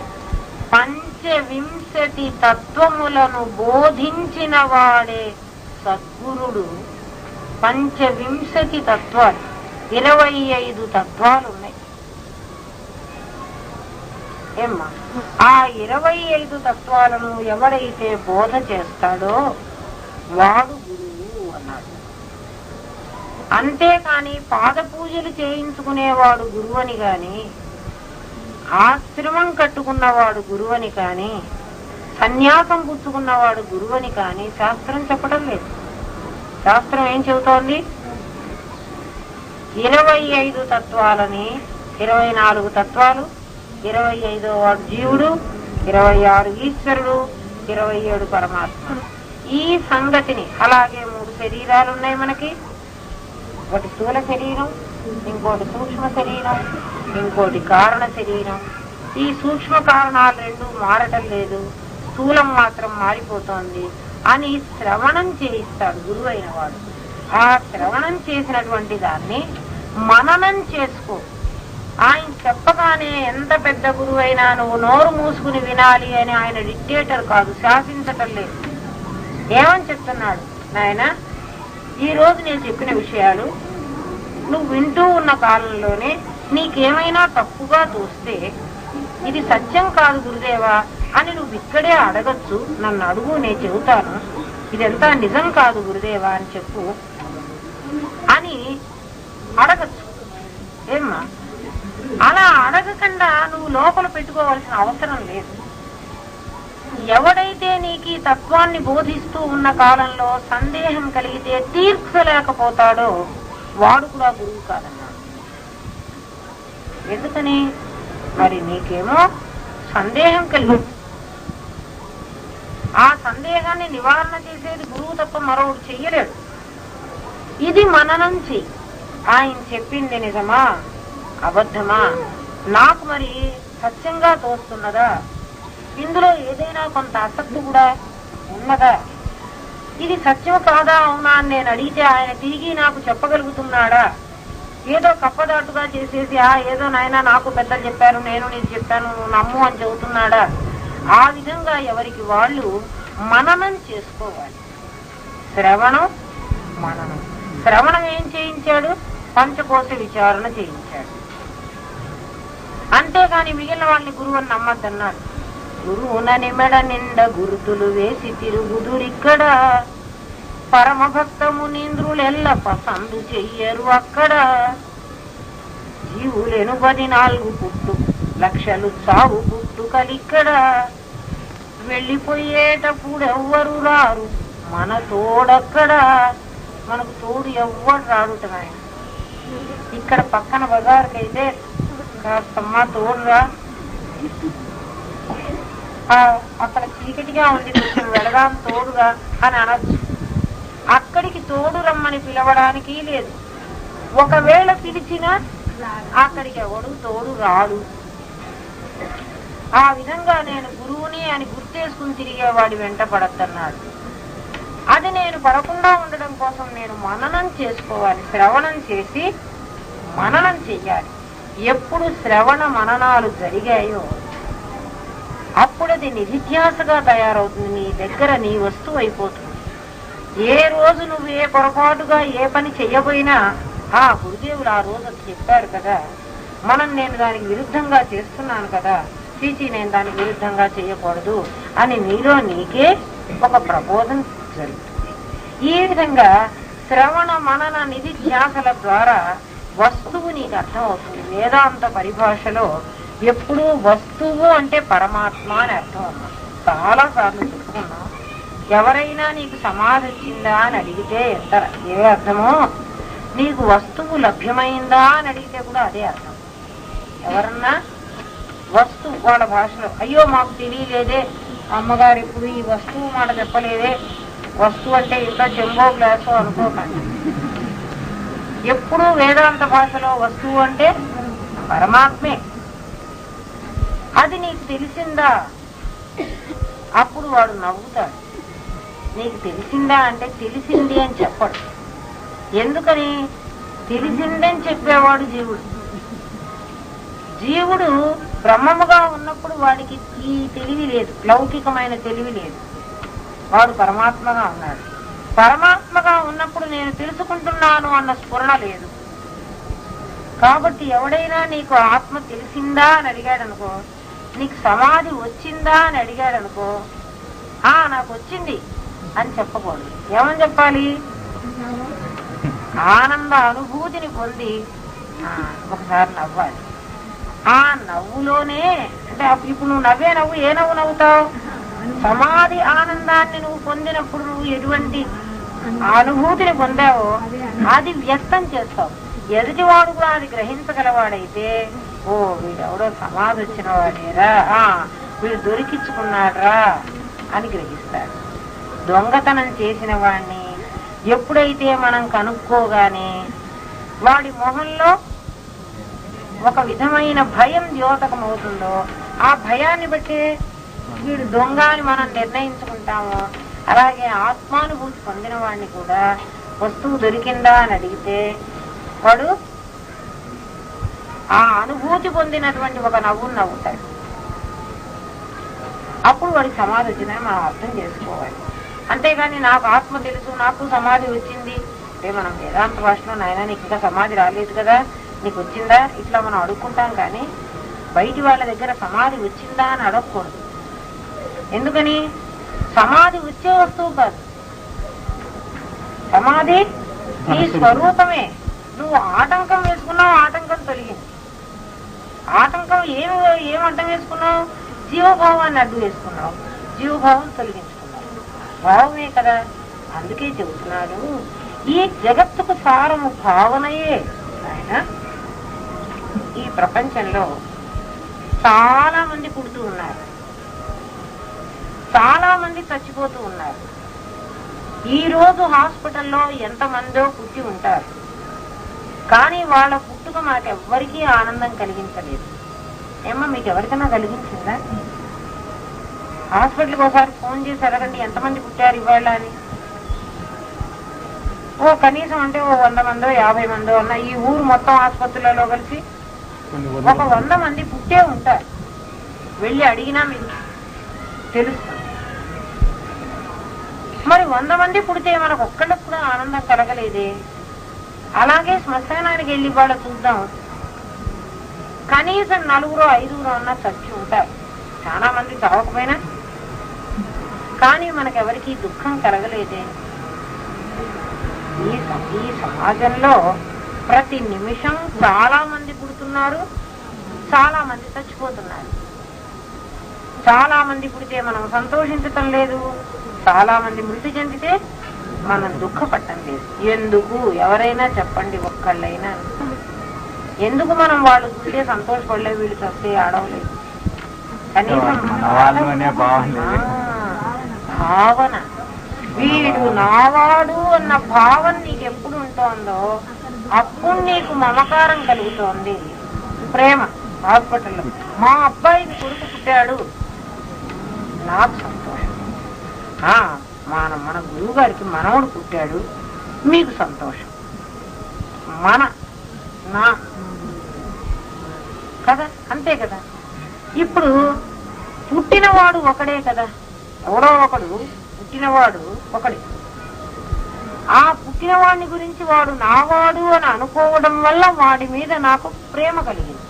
25 తత్వములను బోధించిన వాడే సద్గురుడు. 25 తత్వాలు, 25 తత్వాలు ఉన్నాయి. ఏమ్మా, ఆ 25 తత్వాలను ఎవరైతే బోధ చేస్తాడో వాడు గురువు అన్నాడు. అంతేకాని పాద పూజలు చేయించుకునేవాడు గురువని గాని, ఆశ్రమం కట్టుకున్నవాడు గురువని కాని, సన్యాసం పుచ్చుకున్నవాడు గురువని కాని శాస్త్రం చెప్పడం లేదు. శాస్త్రం ఏం చెబుతోంది? 25 తత్వాలని, 24 తత్వాలు, 25వ వాడు జీవుడు, 26 ఈశ్వరుడు, 27 పరమాత్మ. ఈ సంగతిని, అలాగే 3 శరీరాలు ఉన్నాయి మనకి, ఒకటి స్థూల శరీరం, ఇంకోటి సూక్ష్మ శరీరం, ఇంకోటి కారణ శరీరం. ఈ సూక్ష్మ కారణాలు 2 మారటం లేదు, స్థూలం మాత్రం మారిపోతోంది అని శ్రవణం చేయిస్తాడు గురువు అయిన వాడు. ఆ శ్రవణం చేసినటువంటి దాన్ని మననం చేసుకో. ఆయన చెప్పగానే ఎంత పెద్ద గురువు అయినా నువ్వు నోరు మూసుకుని వినాలి అని ఆయన డిక్టేటర్ కాదు, శాసించటం లేదు. ఏమని చెప్తున్నాడు, నాయన ఈ రోజు నేను చెప్పిన విషయాలు నువ్వు వింటూ ఉన్న కాలంలోనే నీకేమైనా తప్పుగా తోస్తే ఇది సత్యం కాదు గురుదేవా అని నువ్వు ఇక్కడే అడగచ్చు, నన్ను అడుగు నేను చెబుతాను, ఇదంతా నిజం కాదు గురుదేవా అని చెప్పు అని అడగచ్చు. ఏమ్మా, అలా అడగకుండా నువ్వు లోపల పెట్టుకోవాల్సిన అవసరం లేదు. ఎవడైతే నీకు ఈ తత్వాన్ని బోధిస్తూ ఉన్న కాలంలో సందేహం కలిగితే తీర్చలేకపోతాడో వాడు కూడా గురువు కాదన్నాడు. ఎందుకని? మరి నీకేమో సందేహం కలిగి, ఆ సందేహాన్ని నివారణ చేసేది గురువు తప్ప మరొకటి చెయ్యలేడు. ఇది మననం చెయ్యి. ఆయన చెప్పింది నిజమా అబద్ధమా, నాకు మరి సత్యంగా తోస్తున్నదా, ఇందులో ఏదైనా కొంత ఆసక్తి కూడా ఉన్నదా, ఇది సత్యం కాదా అవునా అని నేను అడిగితే ఆయన తిరిగి నాకు చెప్పగలుగుతున్నాడా, ఏదో కప్పదాటుగా చేసేసి ఏదో నాయనా నాకు పెద్దలు చెప్పారు నేను నీకు చెప్పాను నువ్వు నమ్ము అని చెబుతున్నాడా? ఆ విధంగా ఎవరికి వాళ్ళు మననం చేసుకోవాలి. శ్రవణం మననం. శ్రవణం ఏం చేయించాడు? పంచకోశ విచారణ చేయించాడు. అంతేగాని మిగిలిన వాళ్ళని గురువు అని నమ్మద్దన్నాడు. గురువునని మెడ నిండా గురుతులు వేసి తిరుగుదురిక్కడ, పరమ భక్తము నింద్రులెల్ల పసందు చెయ్యరు అక్కడ, జీవులెను 14 పుట్టు లక్షలు చావు పుట్టుకలిక్కడ, వెళ్ళిపోయేటప్పుడు ఎవ్వరు రారు మన తోడక్కడ. మనకు తోడు ఎవ్వరు రాడుట. ఇక్కడ పక్కన బజారుకైతే కాస్తమ్మా తోడురా, అక్కడ చీకటిగా ఉంది కొంచెం వెళదాం తోడుగా అని అనొచ్చు. అక్కడికి తోడు రమ్మని పిలవడానికి లేదు. ఒకవేళ పిలిచినా అక్కడికి ఎవడు తోడు రాడు. ఆ విధంగా నేను గురువుని అని గుర్తేసుకుని తిరిగేవాడి వెంట పడద్దన్నాడు. అది నేను పడకుండా ఉండడం కోసం నేను మననం చేసుకోవాలి. శ్రవణం చేసి మననం చెయ్యాలి. ఎప్పుడు శ్రవణ మననాలు జరిగాయో అప్పుడు అది నిధిధ్యాసగా తయారవుతుంది, నీ దగ్గర నీ వస్తువు అయిపోతుంది. ఏ రోజు నువ్వు ఏ పొరపాటుగా ఏ పని చెయ్యబోయినా గురుదేవులు ఆ రోజు చెప్పారు కదా, నేను దానికి విరుద్ధంగా చేస్తున్నాను కదా, చీచి నేను దానికి విరుద్ధంగా చేయకూడదు అని నీలో నీకే ఒక ప్రబోధం జరుగుతుంది. ఈ విధంగా శ్రవణ మనన నిధిధ్యాసల ద్వారా వస్తువు నీకు అర్థమవుతుంది. వేదాంత పరిభాషలో ఎప్పుడూ వస్తువు అంటే పరమాత్మ అని అర్థం అన్నాం. చాలా సార్లు చెప్పుకున్నాం. ఎవరైనా నీకు సమాధి వచ్చిందా అని అడిగితే ఏ అర్థమో, నీకు వస్తువు లభ్యమైందా అని అడిగితే కూడా అదే అర్థం. ఎవరన్నా వస్తువు వాళ్ళ భాషలో అయ్యో మాకు తెలియలేదే, అమ్మగారు ఇప్పుడు ఈ వస్తువు మాట చెప్పలేదే, వస్తువు అంటే ఇంకా చెంబో గ్లాసో అనుకోకండి. ఎప్పుడూ వేదాంత భాషలో వస్తువు అంటే పరమాత్మే. అది నీకు తెలిసిందా? అప్పుడు వాడు నవ్వుతాడు. నీకు తెలిసిందా అంటే తెలిసింది అని చెప్పడు. ఎందుకని? తెలిసిందని చెప్పేవాడు జీవుడు. జీవుడు బ్రహ్మముగా ఉన్నప్పుడు వాడికి ఈ తెలివి లేదు, లౌకికమైన తెలివి లేదు. వాడు పరమాత్మగా ఉన్నాడు. పరమాత్మగా ఉన్నప్పుడు నేను తెలుసుకుంటున్నాను అన్న స్ఫురణ లేదు. కాబట్టి ఎవడైనా నీకు ఆత్మ తెలిసిందా అని అడిగాడనుకో, నీకు సమాధి వచ్చిందా అని అడిగాడనుకో, నాకు వచ్చింది అని చెప్పకూడదు. ఏమని చెప్పాలి? ఆనంద అనుభూతిని పొంది ఒకసారి నవ్వాలి. ఆ నవ్వులోనే అంటే ఇప్పుడు నువ్వు నవ్వే నవ్వు ఏ నవ్వు నవ్వుతావు? సమాధి ఆనందాన్ని నువ్వు పొందినప్పుడు నువ్వు ఎటువంటి అనుభూతిని పొందావో అది వ్యక్తం చేస్తావు. ఎదుటివాడు కూడా అది గ్రహించగలవాడైతే ఓ వీడెవడో సమాధి వచ్చిన వాడేరా, వీడు దొరికించుకున్నాడ్రా అని గ్రహిస్తాడు. దొంగతనం చేసిన వాడిని ఎప్పుడైతే మనం కనుక్కోగానే వాడి మొహంలో ఒక విధమైన భయం ద్యోతకమవుతుందో ఆ భయాన్ని బట్టి వీడు దొంగ అని మనం నిర్ణయించుకుంటాము. అలాగే ఆత్మానుభూతి పొందిన వాడిని కూడా వస్తువు దొరికిందా అని అడిగితే వాడు ఆ అనుభూతి పొందినటువంటి ఒక నవ్వును నవ్వుతాడు. అప్పుడు వాడికి సమాధి వచ్చిందని మనం అర్థం చేసుకోవాలి. అంతేగాని నాకు ఆత్మ తెలుసు, నాకు సమాధి వచ్చింది అంటే మనం వేదాంత భాషలో నాయన నీకు ఇంకా సమాధి రాలేదు కదా, నీకు వచ్చిందా ఇట్లా మనం అడుక్కుంటాం. కానీ బయటి వాళ్ళ దగ్గర సమాధి వచ్చిందా అని అడగకూడదు. ఎందుకని? సమాధి వచ్చే వస్తువు కాదు, సమాధి నీ స్వరూపమే. నువ్వు ఆటంకం వేసుకున్నావు, ఆటంకం తొలగింది. ఆటంకం ఏం అడ్డం వేసుకున్నావు? జీవభావాన్ని అడ్డు వేసుకున్నావు, జీవభావం తొలగించుకున్నావు. భావమే కదా. అందుకే చెబుతున్నాడు ఈ జగత్తుకు సారము భావనయే. ఆయన ఈ ప్రపంచంలో చాలా మంది పుడుతూ ఉన్నారు, చాలా మంది చచ్చిపోతూ ఉన్నారు. ఈ రోజు హాస్పిటల్లో ఎంతమందో పుట్టి ఉంటారు, కానీ వాళ్ళ పుట్టుక మాకెవ్వరికీ ఆనందం కలిగించలేదు. ఏమో మీకు ఎవరికైనా కలిగించిందా? హాస్పిటల్కి ఒకసారి ఫోన్ చేసి అడగండి ఎంతమంది పుట్టారు ఇవాళ అని. కనీసం అంటే 100 మందో 50 మందో అన్న ఈ ఊరు మొత్తం ఆసుపత్రులలో కలిసి ఒక 100 మంది పుట్టే ఉంటారు. వెళ్ళి అడిగినా మీకు తెలుస్తుంది. మరి 100 మంది పుడితే మనకు ఒక్కళ్ళకు కూడా ఆనందం కలగలేదే. అలాగే శ్మశానానికి వెళ్ళి వాళ్ళ చూద్దాం, కనీసం 4-5 అన్నా చచ్చి ఉంటారు. చాలా మంది చావకపోయినా, కానీ మనకెవరికి దుఃఖం కలగలేదే. ఈ సమాజంలో ప్రతి నిమిషం చాలా మంది పుడుతున్నారు, చాలా మంది చచ్చిపోతున్నారు. చాలా మంది పుడితే మనం సంతోషించటం లేదు, చాలా మంది మృతి చెందితే మనం దుఃఖపడటం లేదు. ఎందుకు? ఎవరైనా చెప్పండి ఒక్కళ్ళైనా. ఎందుకు మనం వాళ్ళు చూస్తే సంతోషపడలే, వీళ్ళు చస్తే ఆడవలేదు? కనీసం భావన, వీడు నావాడు అన్న భావన నీకు ఎప్పుడు ఉంటుందో అప్పుడు నీకు మమకారం కలుగుతోంది, ప్రేమ. హాస్పిటల్లో మా అబ్బాయికి కొడుకు పుట్టాడు, నాకు సంతోషం. మన గురువు గారికి మనవడు పుట్టాడు, మీకు సంతోషం. నా కదా, అంతే కదా. ఇప్పుడు పుట్టినవాడు ఒకడే కదా, ఎవడో ఒకడు పుట్టినవాడు ఒకడే. ఆ పుట్టినవాడిని గురించి వాడు నావాడు అని అనుకోవడం వల్ల వాడి మీద నాకు ప్రేమ కలిగింది.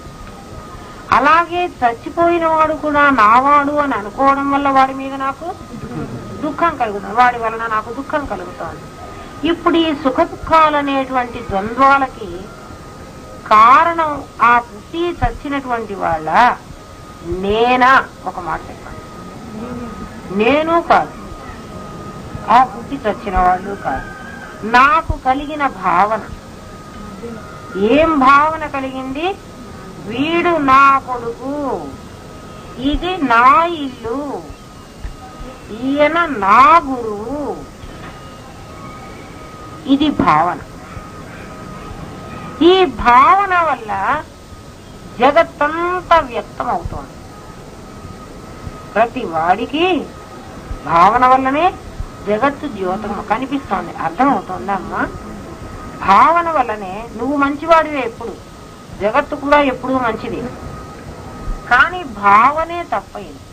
అలాగే చచ్చిపోయిన వాడు కూడా నావాడు అని అనుకోవడం వల్ల వాడి మీద నాకు దుఃఖం కలుగుతుంది, వాడి వలన నాకు దుఃఖం కలుగుతోంది. ఇప్పుడు ఈ సుఖ దుఃఖాలనేటువంటి ద్వంద్వాలకి కారణం ఆ పుట్టి చచ్చినటువంటి వాళ్ళ నేనా? ఒక మాట చెప్పండి. నేను కాదు, ఆ పుట్టి చచ్చిన వాళ్ళు కాదు. నాకు కలిగిన భావన, ఏం భావన కలిగింది? వీడు నా కొడుకు, ఇది నా ఇల్లు, ఈయన నా గురువు. ఇది భావన. ఈ భావన వల్ల జగత్తంతా వ్యక్తం అవుతోంది. ప్రతి వాడికి భావన వల్లనే జగత్తు ద్యోతం కనిపిస్తోంది. అర్థమవుతోందా అమ్మా? భావన వల్లనే నువ్వు మంచివాడివే, ఎప్పుడు జగత్తు కూడా ఎప్పుడు మంచిది. కానీ భావనే తప్పయింది.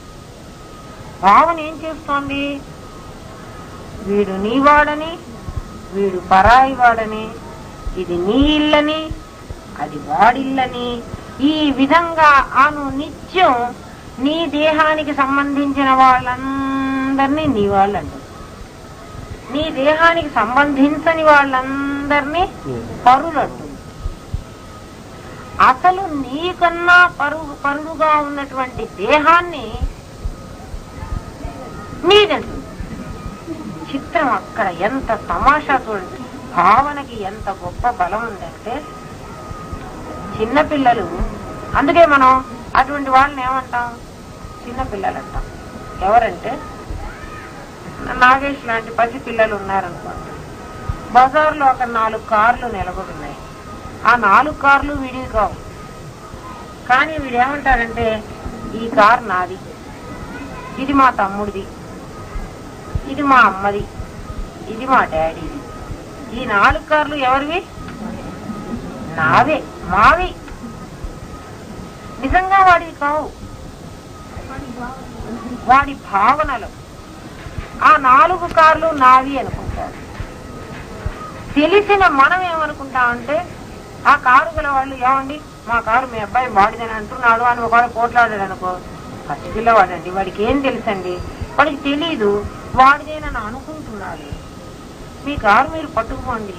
భావన ఏం చేస్తోంది? వీడు నీవాడని, వీడు పరాయి వాడని, ఇది నీ ఇల్లని, అది వాడిల్లని, ఈ విధంగా అను నిత్యం నీ దేహానికి సంబంధించిన వాళ్ళందరినీ నీ వాళ్ళు అంటారు, నీ దేహానికి సంబంధించని వాళ్ళందరినీ పరులు అంటుంది. అసలు నీకన్నా పరుడుగా ఉన్నటువంటి దేహాన్ని నీదంటుంది. చిత్రం అక్కడ ఎంత తమాషా చూడండి. భావనకి ఎంత గొప్ప బలం ఉందంటే చిన్నపిల్లలు, అందుకే మనం అటువంటి వాళ్ళని ఏమంటాం? చిన్నపిల్లలు అంటాం. ఎవరంటే నాగేష్ లాంటి పసి పిల్లలు ఉన్నారనుకోండి. బజార్లో ఒక 4 కార్లు నిలబడున్నాయి. ఆ 4 కార్లు వీడివి కావు. కానీ వీడేమంటాడంటే, ఈ కారు నాది, ఇది మా తమ్ముడిది, ఇది మా అమ్మది, ఇది మా డాడీది. ఈ 4 కార్లు ఎవరివి? నావే, మావి. నిజంగా వాడివి కావు, వాడి భావనలు. ఆ 4 కార్లు నావి అనుకుంటాడు. తెలిసిన మనం ఏమనుకుంటామంటే, ఆ కారు గల వాళ్ళు, ఏమండి మా కారు మీ అబ్బాయి వాడిదని అంటున్నాడు అని ఒకవేళ పోట్లాడాడు అనుకో, పసిపిల్లవాడండి, వాడికి ఏం తెలుసండి, వాడికి తెలీదు, వాడిదేనని అనుకుంటున్నాడు. మీ కారు మీరు పట్టుకుపోండి,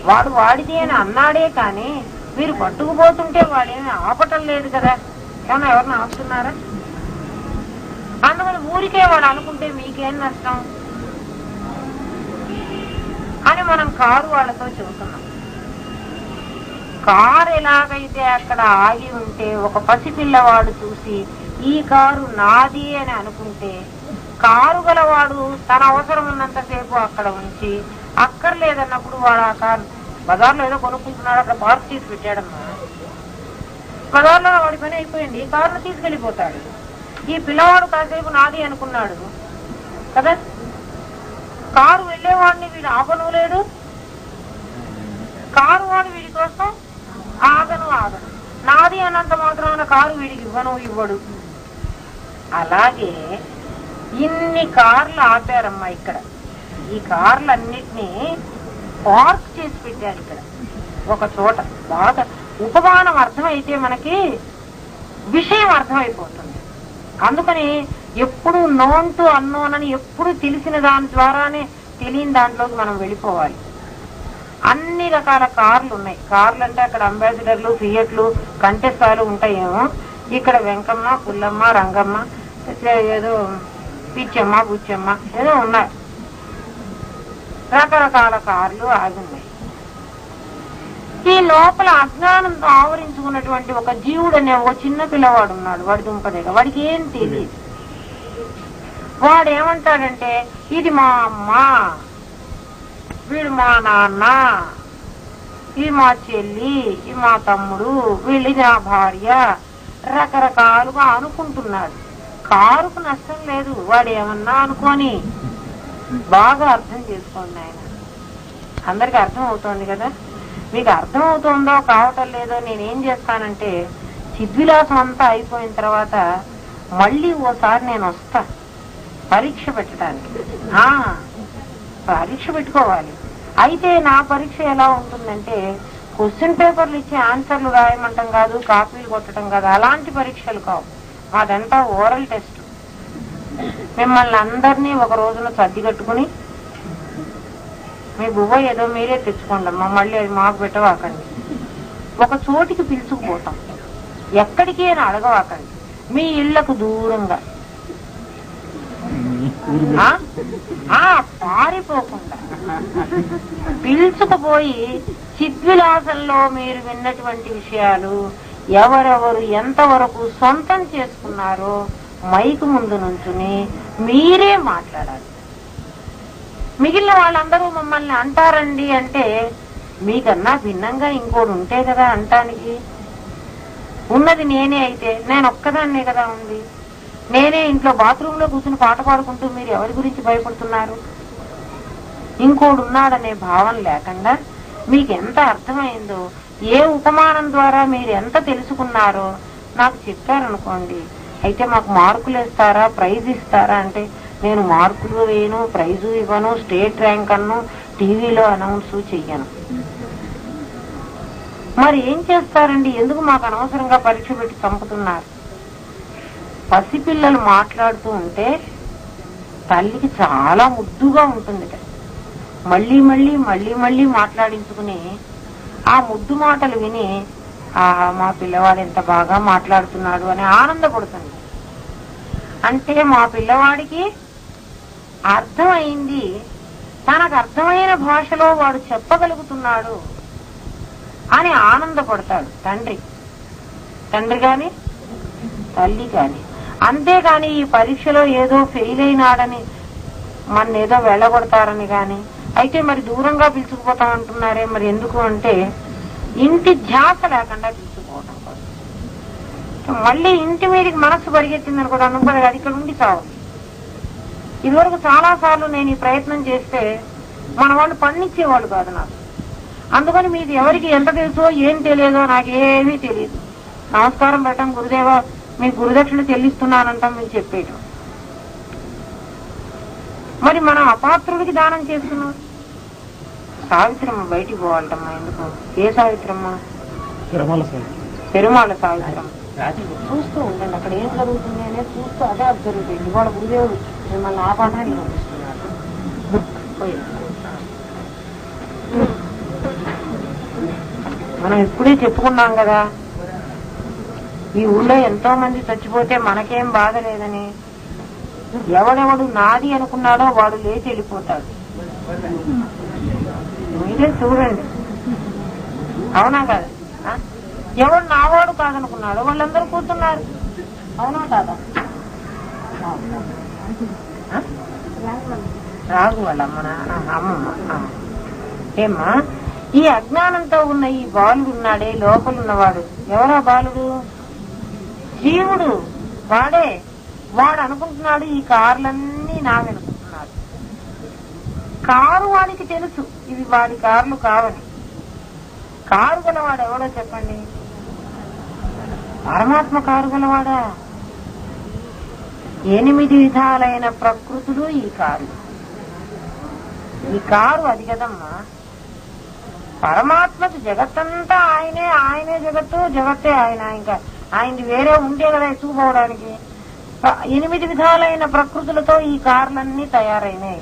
వాడు వాడిదే అని అన్నాడే కానీ మీరు పట్టుకుపోతుంటే వాడేమీ ఆపటం లేదు కదా. ఏమన్నా ఎవరిని ఆపుతున్నారా? అందుకని ఊరికే వాడు అనుకుంటే మీకేం నష్టం అని మనం కారు వాళ్ళతో చెబుతున్నాం. కారు ఎలాగైతే అక్కడ ఆగి ఉంటే ఒక పసిపిల్లవాడు చూసి ఈ కారు నాది అని అనుకుంటే, కారు గలవాడు తన అవసరం ఉన్నంతసేపు అక్కడ ఉంచి అక్కర్లేదన్నప్పుడు వాడు ఆ కారు బజార్లో ఏదో కొనుక్కుంటున్నాడు, అక్కడ పార్క్ చేసి పెట్టాడమ్మా, బజార్లో వాడి పని అయిపోయింది, కారును తీసుకెళ్లిపోతాడు. ఈ పిల్లవాడు కాసేపు నాది అనుకున్నాడు కదా, కారు వెళ్లేవాడిని వీడు ఆపనలేడు, కారు వాడు వీడి కోసం ఆగను. నాది అన్నంత మాత్రాన కారు వీడికి ఇవ్వడు. అలాగే ఇన్ని కార్లు ఆపారమ్మా ఇక్కడ. ఈ కార్లన్నిటినీ పార్క్ చేసి పెట్టారు ఇక్కడ ఒక చోట. బాగా ఉపమానం అర్థమైతే మనకి విషయం అర్థమైపోతుంది. అందుకని ఎప్పుడు నోన్ టు అన్నోన్ అని ఎప్పుడు తెలిసిన దాని ద్వారానే తెలియని దాంట్లోకి మనం వెళ్ళిపోవాలి. అన్ని రకాల కార్లు ఉన్నాయి. కార్లు అంటే అక్కడ అంబాసిడర్లు, ఫియట్లు, కంటెస్టాలు ఉంటాయేమో. ఇక్కడ వెంకమ్మ, పుల్లమ్మ, రంగమ్మ, ఏదో పిచ్చమ్మ, బుచ్చమ్మ ఏదో ఉన్నాయి. రకరకాల కార్లు ఆగున్నాయి. ఈ లోపల అజ్ఞానంతో ఆవరించుకున్నటువంటి ఒక జీవుడు అనే ఒక చిన్న పిల్లవాడు ఉన్నాడు. వాడి దుంపదేగా, వాడికి ఏం తెలియదు. వాడేమంటాడంటే, ఇది మా అమ్మ, వీడు మా నాన్న, ఇది మా చెల్లి, ఇది మా తమ్ముడు, వీళ్ళది నా భార్య, రకరకాలుగా అనుకుంటున్నాడు. కారుకు నష్టం లేదు, వాడు ఏమన్నా అనుకోని. బాగా అర్థం చేసుకోండి ఆయన. అందరికి అర్థం అవుతోంది కదా. మీకు అర్థం అవుతుందో కావటం లేదో నేనేం చేస్తానంటే, చిద్విలాసం అంతా అయిపోయిన తర్వాత మళ్ళీ ఓసారి నేను వస్తా పరీక్ష పెట్టడానికి. పరీక్ష పెట్టుకోవాలి. అయితే నా పరీక్ష ఎలా ఉంటుందంటే, క్వశ్చన్ పేపర్లు ఇచ్చి ఆన్సర్లు రాయమంటం కాదు, కాపీలు కొట్టడం కాదు, అలాంటి పరీక్షలు కావు. మాదంతా ఓరల్ టెస్ట్. మిమ్మల్ని అందరినీ ఒక రోజున సర్ది కట్టుకుని, మీ బువ్వ ఏదో మీరే తెచ్చుకోండమ్మా, మళ్ళీ అది మాకు పెట్టవాకండి, ఒక చోటికి పిలుచుకుపోతాం. ఎక్కడికి అని అడగవాకండి, మీ ఇళ్లకు దూరంగా, పారిపోకుండా పిలుచుకుపోయి చిద్విలాసంలో మీరు విన్నటువంటి విషయాలు ఎవరెవరు ఎంతవరకు సొంతం చేసుకున్నారో మైకు ముందు నుంచుని మీరే మాట్లాడాలి. మిగిలిన వాళ్ళందరూ మమ్మల్ని అంటారండి అంటే, మీకన్నా భిన్నంగా ఇంకోటి ఉంటే కదా అంటానికి. ఉన్నది నేనే అయితే నేను ఒక్కదాన్నే కదా ఉంది. నేనే ఇంట్లో బాత్రూమ్ లో కూర్చుని పాట పాడుకుంటూ మీరు ఎవరి గురించి భయపడుతున్నారు? ఇంకోడు ఉన్నాడనే భావన లేకుండా మీకు ఎంత అర్థమైందో, ఏ ఉపమానం ద్వారా మీరు ఎంత తెలుసుకున్నారో నాకు చెప్పారనుకోండి. అయితే మాకు మార్కులు ఇస్తారా, ప్రైజ్ ఇస్తారా అంటే, నేను మార్కులు వేయను, ప్రైజు ఇవ్వను, స్టేట్ ర్యాంక్ అన్ను, టీవీలో అనౌన్స్ చెయ్యను. మరి ఏం చేస్తారండి? ఎందుకు మాకు అనవసరంగా పరీక్ష పెట్టి చంపుతున్నారు? పసిపిల్లలు మాట్లాడుతూ ఉంటే తల్లికి చాలా ముద్దుగా ఉంటుంది. మళ్ళీ మళ్ళీ మళ్ళీ మళ్ళీ మాట్లాడించుకుని ఆ ముద్దు మాటలు విని, మా పిల్లవాడు ఎంత బాగా మాట్లాడుతున్నాడు అని ఆనందపడుతుంది. అంటే మా పిల్లవాడికి అర్థమైంది, తనకు అర్థమైన భాషలో వాడు చెప్పగలుగుతున్నాడు అని ఆనందపడతాడు తండ్రి గాని తల్లి కాని. అంతేగాని ఈ పరీక్షలో ఏదో ఫెయిల్ అయినాడని మన ఏదో వెళ్ళగొడతారని గాని. అయితే మరి దూరంగా పిలుచుకుపోతాం అంటున్నారే, మరి ఎందుకు అంటే ఇంటి ధ్యాస లేకుండా పిలుచుకోవడం కోసం. మళ్ళీ ఇంటి మీదకి మనస్సు పరిగెత్తిందని కూడా అనుకోలేదు, అది ఇక్కడ ఉండి చావు. ఇదివరకు చాలా సార్లు నేను ఈ ప్రయత్నం చేస్తే మన వాళ్ళు పండించేవాళ్ళు కాదు నాకు. అందుకని మీకు ఎవరికి ఎంత తెలుసో ఏం తెలియదో నాకేమీ తెలియదు. నమస్కారం పెట్టడం, గురుదేవా మీ గురుదక్షిణ చెల్లిస్తున్నానంటాం మీకు చెప్పేయటం. మరి మనం అపాత్రుడికి దానం చేస్తున్నాం. సావిత్రమ్మ బయటికి పోవాలటమ్మా. ఎందుకు? ఏ సావిత్రమ్మ? పెరుమాళ సావిత్రమ్మ. చూస్తూ ఉండండి అక్కడ ఏం జరుగుతుంది అనేది చూస్తూ అదే అబ్జర్వ్ చేయండి. ఇవాళ గురుదేవుడు మిమ్మల్ని ఆపాఠాన్ని పంపిస్తున్నారు. మనం ఇప్పుడే చెప్పుకున్నాం కదా, ఈ ఊళ్ళో ఎంతో మంది చచ్చిపోతే మనకేం బాధ లేదని. ఎవడెవడు నాది అనుకున్నాడో వాడు లేచి వెళ్ళిపోతాడు. మీరే చూడండి, అవునా కాదు? ఎవడు నావాడు కాదనుకున్నాడో వాళ్ళందరూ కూర్చున్నారు, అవునా కాదా? రాగు వాళ్ళ అమ్మమ్మ. ఏమ్మా, ఈ అజ్ఞానంతో ఉన్న ఈ బాలుడు ఉన్నాడే, లోపలున్నవాడు ఎవరా బాలుడు? జీవుడు. వాడు అనుకుంటున్నాడు ఈ కార్లన్నీ నావనుకుంటున్నాడు. కారు వాడికి తెలుసు ఇవి వాడి కార్లు కావని. కారు గలవాడు ఎవడో చెప్పండి? పరమాత్మ కారు గలవాడా? 8 విధాలైన ప్రకృతులు ఈ కారు. ఈ కారు అది కదమ్మా. పరమాత్మకు జగత్తంతా ఆయనే జగత్తు, జగత్తే ఆయన. ఇంకా ఆయనది వేరే ఉంటే కదా ఎత్తుకుపోవడానికి. 8 విధాలైన ప్రకృతులతో ఈ కార్లన్నీ తయారైనాయి.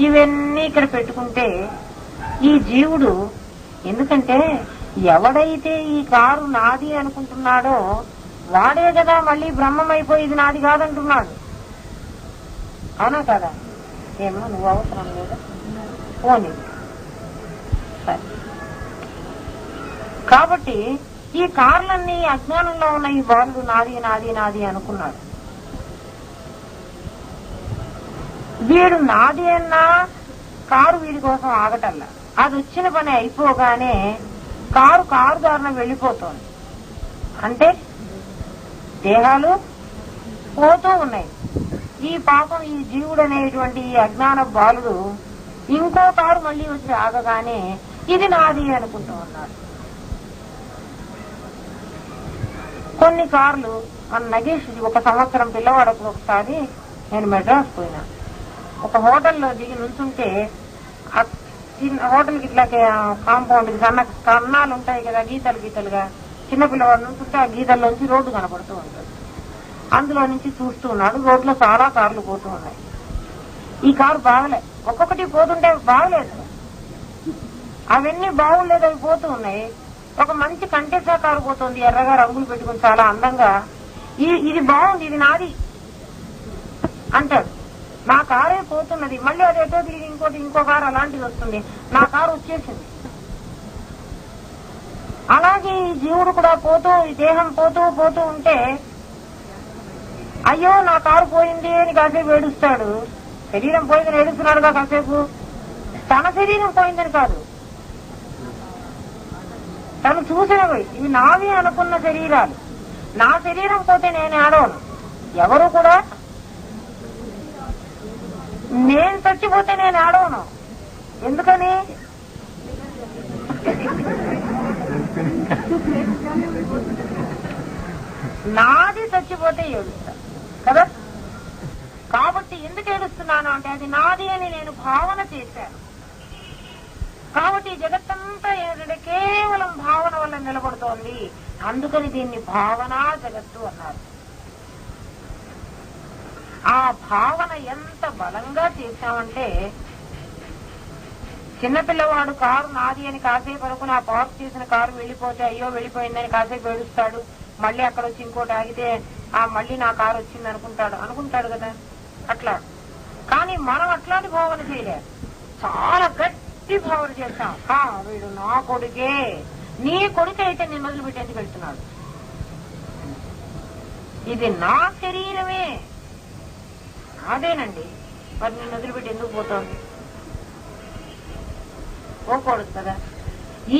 ఇవన్నీ ఇక్కడ పెట్టుకుంటే ఈ జీవుడు, ఎందుకంటే ఎవడైతే ఈ కారు నాది అనుకుంటున్నాడో వాడే కదా మళ్ళీ బ్రహ్మమైపోయి ఇది నాది కాదంటున్నాడు, అవునా కదా? ఏమో నువ్వు అవసరం లేదా పోనీ. సరే, కాబట్టి ఈ కార్లన్నీ అజ్ఞానంలో ఉన్న ఈ బాలుడు నాది నాది నాది అనుకున్నాడు. వీడు నాది అన్నా కారు వీడి కోసం ఆగటల్లా. అది వచ్చిన పని అయిపోగానే కారు దారిన వెళ్ళిపోతోంది. అంటే దేహాలు పోతూ ఉన్నాయి. ఈ పాపం ఈ జీవుడు అనేటువంటి ఈ అజ్ఞాన బాలుడు ఇంకో కారు మళ్ళీ వచ్చి ఆగగానే ఇది నాది అనుకుంటూ ఉన్నాడు. కొన్ని కార్లు మన నగేష్ 1 సంవత్సరం పిల్లవాడకు ఒకసారి నేను మెడ్రాస్ పోయినా. ఒక హోటల్లో దిగి నుంచుంటే హోటల్కి ఇట్లా కాంపౌండ్ కన్నాలు ఉంటాయి కదా, గీతలుగా. చిన్నపిల్లవాడు నుంచుంటే ఆ గీతల్లోంచి రోడ్డు కనపడుతూ ఉంటుంది. అందులో నుంచి చూస్తూ ఉన్నాడు. రోడ్లో చాలా కార్లు పోతూ ఉన్నాయి. ఈ కారు బాగలే, ఒక్కొక్కటి పోతుంటే బాగలేదు. అవన్నీ బాగులేదు, అవి పోతూ ఉన్నాయి. ఒక మంచి కంటెసా కారు పోతుంది, ఎర్రగా రంగులు పెట్టుకుని చాలా అందంగా. ఇది బాగుంది, ఇది నాది అంటాడు. నా కారే పోతున్నది, మళ్ళీ అది ఎటో తిరిగి ఇంకో కారు అలాంటిది వస్తుంది, నా కారు వచ్చేసింది. అలాగే ఈ జీవుడు కూడా ఈ దేహం పోతూ ఉంటే అయ్యో నా కారు పోయింది అని కాసేపు ఏడుస్తాడు. శరీరం పోయిందని ఏడుస్తున్నాడుగా కాసేపు. తన శరీరం పోయిందని కాదు, తను చూసినవి ఇవి నావి అనుకున్న శరీరాలు. నా శరీరం పోతే నేను ఏడవను. ఎవరు కూడా నేను చచ్చిపోతే నేను ఏడవను. ఎందుకని? నాది చచ్చిపోతే ఏడుస్తా కదా. కాబట్టి ఎందుకు ఏడుస్తున్నాను అంటే అది నాది అని నేను భావన చేశాను. కాబట్టి జగత్తంతా ఏంటంటే కేవలం భావన వల్ల నిలబడుతోంది. అందుకని దీన్ని భావనా జగత్తు అన్నారు. ఆ భావన ఎంత బలంగా చేశామంటే చిన్నపిల్లవాడు కారు నాది అని కాసేపు అనుకుని ఆ పార్క్ చేసిన కారు వెళ్ళిపోతే అయ్యో వెళ్ళిపోయిందని కాసేపు ఏడుస్తాడు. మళ్ళీ అక్కడ వచ్చి ఇంకోటి ఆగితే మళ్ళీ నా కారు వచ్చింది అనుకుంటాడు కదా. అట్లా కానీ మనం అట్లాంటి భావన చేయలేదు. చాలా గట్టి భావన చేస్తాం. వీడు నా కొడుకే, నీ కొడుకు అయితే నేను మొదలుపెట్టేసి వెళ్తున్నాడు. ఇది నా శరీరమే, అదేనండి. మరి నేను వదిలిపెట్టి ఎందుకు పోతోంది? పోకూడదు కదా.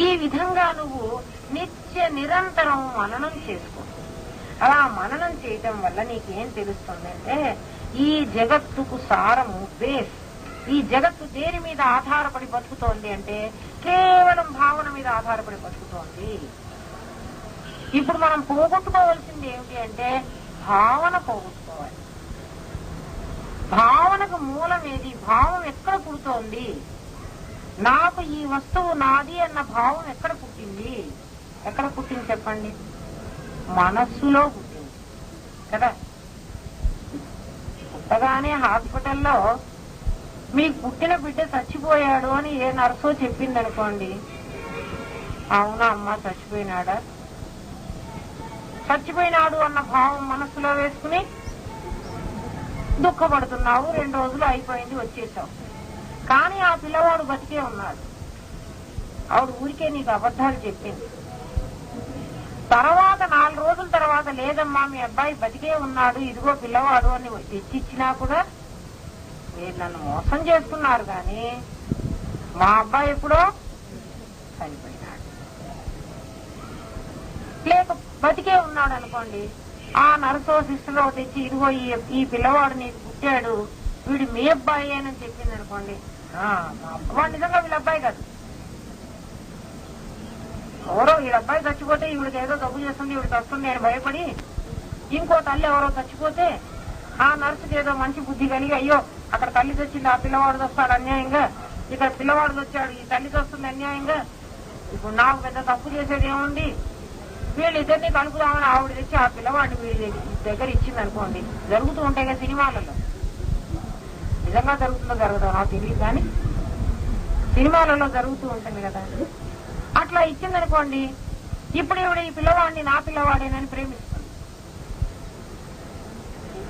ఈ విధంగా నువ్వు నిరంతరం మననం చేసుకో. అలా మననం చేయటం వల్ల నీకేం తెలుస్తుందంటే ఈ జగత్తుకు సారము బేస్. ఈ జగత్తు దేని మీద ఆధారపడి బతుకుతోంది అంటే కేవలం భావన మీద ఆధారపడి బతుకుతోంది. ఇప్పుడు మనం పోగొట్టుకోవాల్సింది ఏమిటి అంటే భావన పోగొట్టుకోవాలి. భావనకు మూలం ఏది? భావం ఎక్కడ పుడుతోంది? నాకు ఈ వస్తువు నాది అన్న భావం ఎక్కడ పుట్టింది? ఎక్కడ పుట్టింది చెప్పండి? మనస్సులో పుట్టింది కదా. పుట్టగానే హాస్పిటల్లో మీకు పుట్టిన బిడ్డ చచ్చిపోయాడు అని ఏ నర్సో చెప్పింది అనుకోండి, అవునా అమ్మ చచ్చిపోయినాడా? చచ్చిపోయినాడు అన్న భావం మనస్సులో వేసుకుని దుఃఖపడుతున్నావు. 2 రోజులు అయిపోయింది, వచ్చేసావు. కానీ ఆ పిల్లవాడు బతికే ఉన్నాడు. ఆవిడ ఊరికే నీకు అబద్ధాలు చెప్పింది. తర్వాత 4 రోజుల తర్వాత లేదమ్మా మీ అబ్బాయి బతికే ఉన్నాడు, ఇదిగో పిల్లవాడు అని తెచ్చిచ్చినా కూడా మీరు నన్ను మోసం చేసుకున్నారు, కానీ మా అబ్బాయి ఎప్పుడో చనిపోయినాడు. లేక బతికే ఉన్నాడు అనుకోండి, ఆ నర్సో సిస్టరో తెచ్చి ఇదిగో ఈ పిల్లవాడు నీకు పుట్టాడు, వీడు మీ అబ్బాయి అని చెప్పింది అనుకోండి, వాడు నిజంగా వీళ్ళ అబ్బాయి కాదు. ఎవరో వీళ్ళ అబ్బాయి చచ్చిపోతే ఈవిడికి ఏదో తప్పు చేస్తుంది, ఈవిడికి వస్తుంది అని భయపడి ఇంకో తల్లి ఎవరో చచ్చిపోతే ఆ నర్సుకి ఏదో మంచి బుద్ధి కలిగి అయ్యో అక్కడ తల్లి తెచ్చింది, ఆ పిల్లవాడు వస్తాడు అన్యాయంగా, ఇక్కడ పిల్లవాడు వచ్చాడు, ఈ తల్లికి వస్తుంది అన్యాయంగా, ఇప్పుడు నాకు పెద్ద తప్పు చేసేది ఏముంది, వీళ్ళిద్దరిని కలుపుదామని ఆవిడ తెచ్చి ఆ పిల్లవాడిని వీళ్ళ దగ్గర ఇచ్చింది అనుకోండి. జరుగుతూ ఉంటాయి కదా సినిమాలలో. నిజంగా జరుగుతుందో జరుగుతుందో నాకు తెలియదు, కానీ సినిమాలలో జరుగుతూ ఉంటుంది కదా. అట్లా ఇచ్చిందనుకోండి, ఇప్పుడు ఈవిడ ఈ పిల్లవాడిని నా పిల్లవాడేనని ప్రేమిస్తుంది.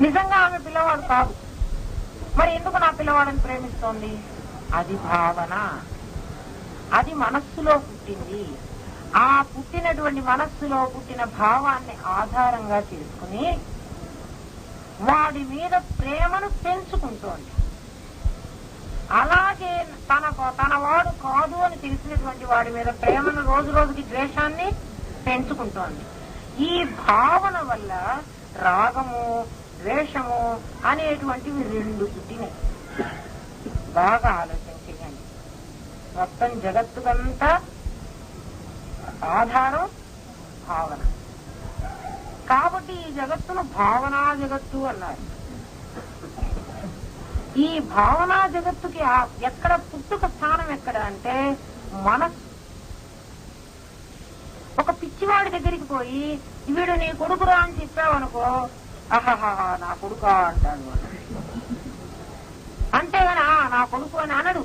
నిజంగా ఆమె పిల్లవాడు కాదు. మరి ఎందుకు నా పిల్లవాడిని ప్రేమిస్తోంది? అది భావన, అది మనస్సులో పుట్టింది. ఆ పుట్టినటువంటి మనస్సులో పుట్టిన భావాన్ని ఆధారంగా చేసుకుని వాడి మీద ప్రేమను పెంచుకుంటోంది. అలాగే తన వాడు కాదు అని తెలిసినటువంటి వాడి మీద ప్రేమను రోజు రోజుకి ద్వేషాన్ని పెంచుకుంటోంది. ఈ భావన వల్ల రాగము ద్వేషము అనేటువంటివి 2 పుట్టినాయి. బాగా ఆలోచించండి. మొత్తం జగత్తుకంతా ఆధారం భావన. కాబట్టి ఈ జగత్తును భావనా జగత్తు అన్నారు. ఈ భావనా జగత్తుకి ఎక్కడ పుట్టుక స్థానం ఎక్కడ అంటే మనస్సు. ఒక పిచ్చివాడి దగ్గరికి పోయి వీడు నీ కొడుకురా అని చెప్పావనుకో, అహహా నా కొడుకా అంటాడు. అంతేగాని నా కొడుకు అని అనడు.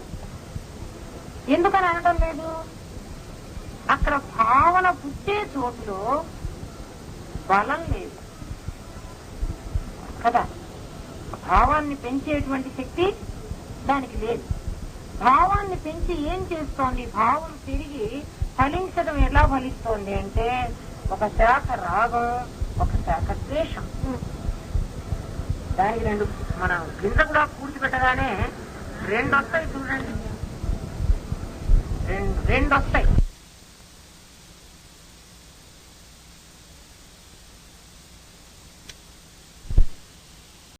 ఎందుకని అనడం లేదు? అక్కడ భావన పుట్టే చోటులో బలం లేదు కదా. భావాన్ని పెంచేటువంటి శక్తి దానికి లేదు. భావాన్ని పెంచి ఏం చేస్తోంది? భావం తిరిగి ఫలించడం ఎలా ఫలిస్తోంది అంటే ఒక శాఖ రాగం, ఒక శాఖ ద్వేషం. దానికి 2 మనం కింద కూడా పూడ్చిపెట్టగానే 2 వస్తాయి చూడండి. 2 వస్తాయి.